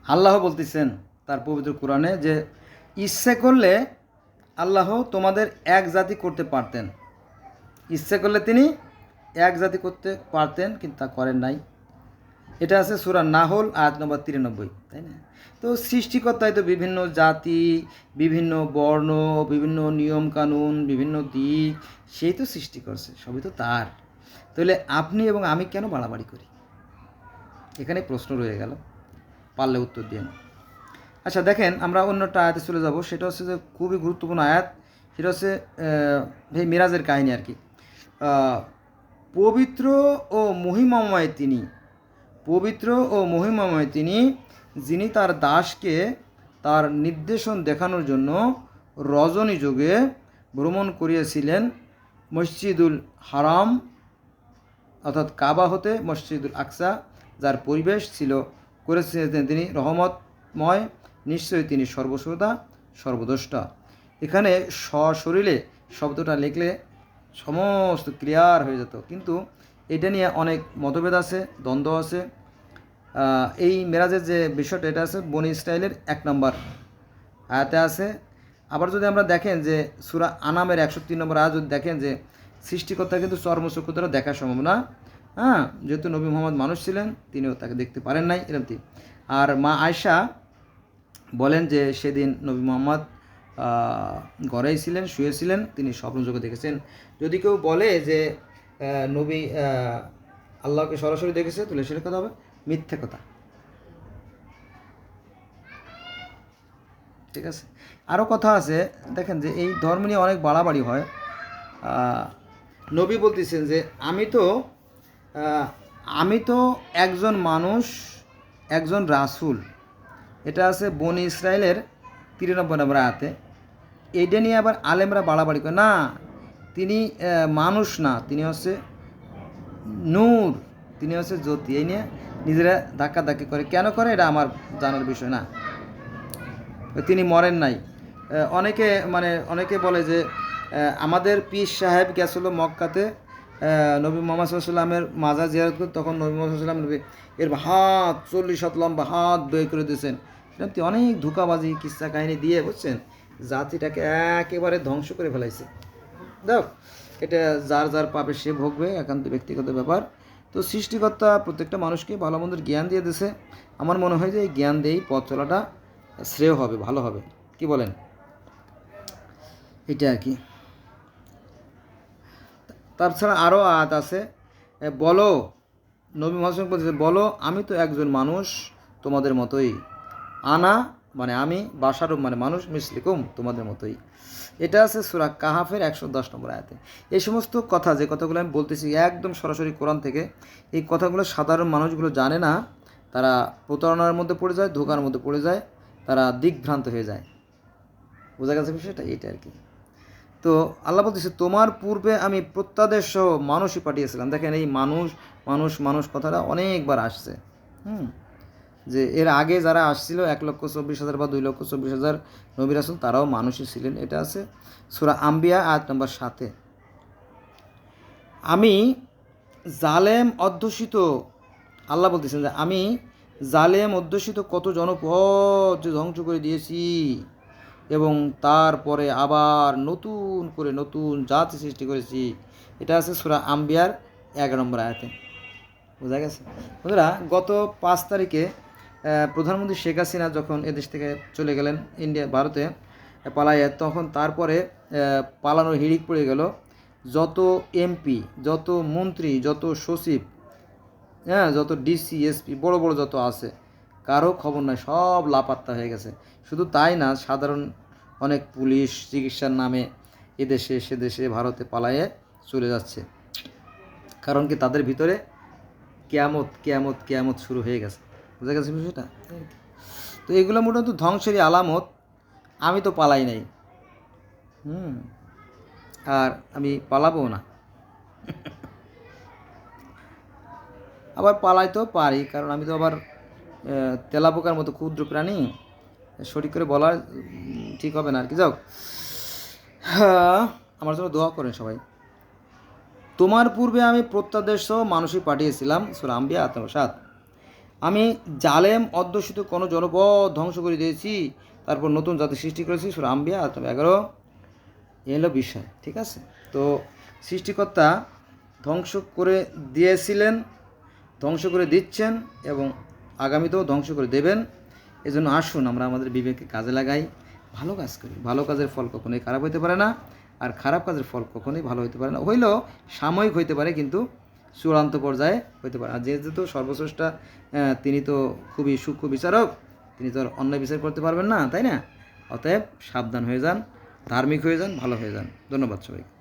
আল্লাহ বলতেছেন তার পবিত্র কোরআনে যে ইচ্ছে করলে আল্লাহ তোমাদের এক জাতি করতে পারতেন, ইচ্ছে করলে তিনি এক জাতি করতে পারতেন, কিন্তু তা করেন নাই। এটা আছে সূরা নাহল আয়াত নম্বর 93, তাই না? তো সৃষ্টিকর্তায় তো বিভিন্ন জাতি, বিভিন্ন বর্ণ, বিভিন্ন নিয়ম কানুন, বিভিন্ন দিক সেই তো সৃষ্টি করছে, সবই তো তার। তাহলে আপনি এবং আমি কেন বাড়াবাড়ি করি? এখানে প্রশ্ন রয়ে গেল, পারলে উত্তর দিয়ে না। আচ্ছা দেখেন, আমরা অন্যটা আয়াতে চলে যাব, সেটা হচ্ছে যে খুবই গুরুত্বপূর্ণ আয়াত। সেটা হচ্ছে এই মিরাজের কাহিনী আর কি। পবিত্র ও মহিমাময় তিনি, পবিত্র ও মহিমাময় তিনি, যিনি তার দাসকে তার নির্দেশন দেখানোর জন্য রজনী যুগে ভ্রমণ করিয়েছিলেন মসজিদুল হারাম অর্থাৎ কাবা হতে মসজিদুল আকসা, যার পরিবেশ ছিল করেছিলেন তিনি রহমতময়, নিশ্চয়ই তিনি সর্বশ্রোতা সর্বদ্রষ্টা। এখানে সশরীরে শব্দটা লিখলে সমস্ত ক্লিয়ার হয়ে যেত, কিন্তু এটা নিয়ে অনেক মতভেদ আছে, দ্বন্দ্ব আছে। এই মেরাজের যে বিষয়টা, এটা আছে বনি ইসরাইলের 1 নম্বর আয়াতে আছে। আবার যদি আমরা দেখেন যে সূরা আনামের 103 নম্বর আয়াত যদি দেখেন যে সৃষ্টিকর্তা কিন্তু চর্মচক্ষু দ্বারা দেখা সম্ভব না, হ্যাঁ, যেহেতু নবী মোহাম্মদ মানুষ ছিলেন, তিনিও তাকে দেখতে পারেন নাই, এরকম। আর মা আয়সা বলেন যে সেদিন নবী মোহাম্মদ ঘরেই ছিলেন, শুয়েছিলেন, তিনি স্বপ্নযোগে দেখেছেন। যদি কেউ বলে যে নবী আল্লাহকে সরাসরি দেখেছে, তাহলে সেটা কথা হবে মিথ্যে কথা। ঠিক আছে, আরও কথা আছে। দেখেন যে এই ধর্ম নিয়ে অনেক বাড়াবাড়ি হয়। নবী বলতেছেন যে আমি তো একজন মানুষ, একজন রাসূল। এটা আছে বনি ইসরায়েলের 93 নম্বর আয়াতে। এইটা নিয়ে আবার আলেমরা বাড়াবাড়ি করে, না তিনি মানুষ না, তিনি হচ্ছে নূর, তিনি হচ্ছে জ্যোতি। এই নিয়ে নিজেরা ধাক্কাধাক্কি করে, কেন করে এটা আমার জানার বিষয় না। তিনি মরেন নাই। অনেকে বলে যে আমাদের পীর সাহেব গেছিল মক্কাতে নবী মোহাম্মদ সাল্লামের মাজার জিয়ারত করে, তখন নবী মোহাম্মদ সাল্লাম নবী এর হাত 40 হাত লম্বা হাত বের করে দিয়েছেন। এরকম অনেক ধোঁকাবাজি কিস্সা কাহিনী দিয়ে, বুঝছেন, জাতিটাকে একেবারে ধ্বংস করে ফেলাইছে। দেখ, এটা যার যার পাপে সে ভোগবে, একান্ত ব্যক্তিগত ব্যাপার। তো সৃষ্টিকর্তা প্রত্যেকটা মানুষকে ভালো মন্দের জ্ঞান দিয়ে দিয়েছে। আমার মনে হয় যে এই জ্ঞান দিয়েই পথ চলাটা শ্রেয় হবে, ভালো হবে, কি বলেন? এটা আর কি। তাছাড়া আরও আয়াত আছে, বলো, নবী মুহাম্মদ বলছে, বলো আমি তো একজন মানুষ তোমাদের মতোই, আনা মানে আমি, বাশারুম মানে মানুষ, মিসলিকুম তোমাদের মতোই। এটা আছে সূরা কাহাফের 110 নম্বর আয়াতে। এই সমস্ত কথা, যে কথাগুলো আমি বলতেছি, একদম সরাসরি কোরআন থেকে। এই কথাগুলো সাধারণ মানুষগুলো জানে না, তারা প্রতারণার মধ্যে পড়ে যায়, ধোঁকার মধ্যে পড়ে যায়, তারা দিকভ্রান্ত হয়ে যায়। বোঝা গেছে বিষয়টা? এইটা আর কি। তো আল্লাহ বলতেছে, তোমার পূর্বে আমি প্রত্যাদেশ সহ মানুষই পাঠিয়েছিলাম। দেখেন এই মানুষ মানুষ মানুষ কথাটা অনেকবার আসছে। যে এর আগে যারা আসছিল 1,24,000 বা 2,24,000 নবী রাসূল, তারাও মানুষই ছিলেন। এটা আছে সূরা আম্বিয়া আয়াত নম্বর 7। আমি জালেম অধ্যুষিত, আল্লাহ বলতেছেন যে আমি জালেম অধ্যুষিত কত জনপদ যে ধ্বংস করে দিয়েছি, এবং তারপরে আবার নতুন করে নতুন জাতি সৃষ্টি করেছি। এটা আছে সূরা আম্বিয়ার 11 নম্বর আয়াতে। বোঝা গেছে বন্ধুরা? গত 5 তারিখে প্রধানমন্ত্রী শেখ হাসিনা যখন এদেশ থেকে চলে গেলেন ভারতে পালাইয়ে, তখন তারপরে পালানোর হিড়িক পড়ে গেল। যত এমপি, যত মন্ত্রী, যত সচিব, হ্যাঁ, যত ডিসি, এসপি, বড় বড় যত আছে, কারো খবর নাই, সব লাপাত্তা হয়ে গেছে। শুধু তাই না, সাধারণ অনেক পুলিশ চিকিৎসার নামে এদেশে সেদেশে ভারতে পালাইয়ে চলে যাচ্ছে। কারণ কি, তাদের ভিতরে কেয়ামত কেয়ামত কেয়ামত শুরু হয়ে গেছে। বুঝা গেছে বিষয়টা? তো এগুলো মোটামুটি ধ্বংসেরই আলামত। আমি তো পালাই নাই, আর আমি পালাবো না। আবার পালাইতেও পারি, কারণ আমি তো আবার তেলাপোকার মতো ক্ষুদ্র প্রাণী, সঠিক করে বলা ঠিক হবে না আর কি। যাও, আমার জন্য দোয়া করেন সবাই। তোমার পূর্বে আমি প্রত্যাদেশ সহ মানুষই পাঠিয়েছিলাম, সূরা আম্বিয়া 7। আমি জালেম অধ্যুষিত কোনো জনপদ ধ্বংস করে দিয়েছি, তারপর নতুন জাতি সৃষ্টি করেছি। সূরা আম্বিয়া 11। এ হলো বিষয়, ঠিক আছে। তো সৃষ্টিকর্তা ধ্বংস করে দিয়েছিলেন, ধ্বংস করে দিচ্ছেন এবং আগামীতেও ধ্বংস করে দেবেন। এজন্য আসুন আমরা আমাদের বিবেককে কাজে লাগাই, ভালো কাজ করি। ভালো কাজের ফল কখনোই খারাপ হতে পারে না, আর খারাপ কাজের ফল কখনোই ভালো হতে পারে না। হইলেও সাময়িক হইতে পারে, কিন্তু চূড়ান্ত পর্যায়ে হইতে পারে। আর যেহেতু সর্বস্রষ্টা, তিনি তো খুবই সূক্ষ্ম বিচারক, তিনি তো আর অন্যায় বিচার করতে পারবেন না, তাই না? অতএব সাবধান হয়ে যান, ধার্মিক হয়ে যান, ভালো হয়ে যান। ধন্যবাদ সবাইকে।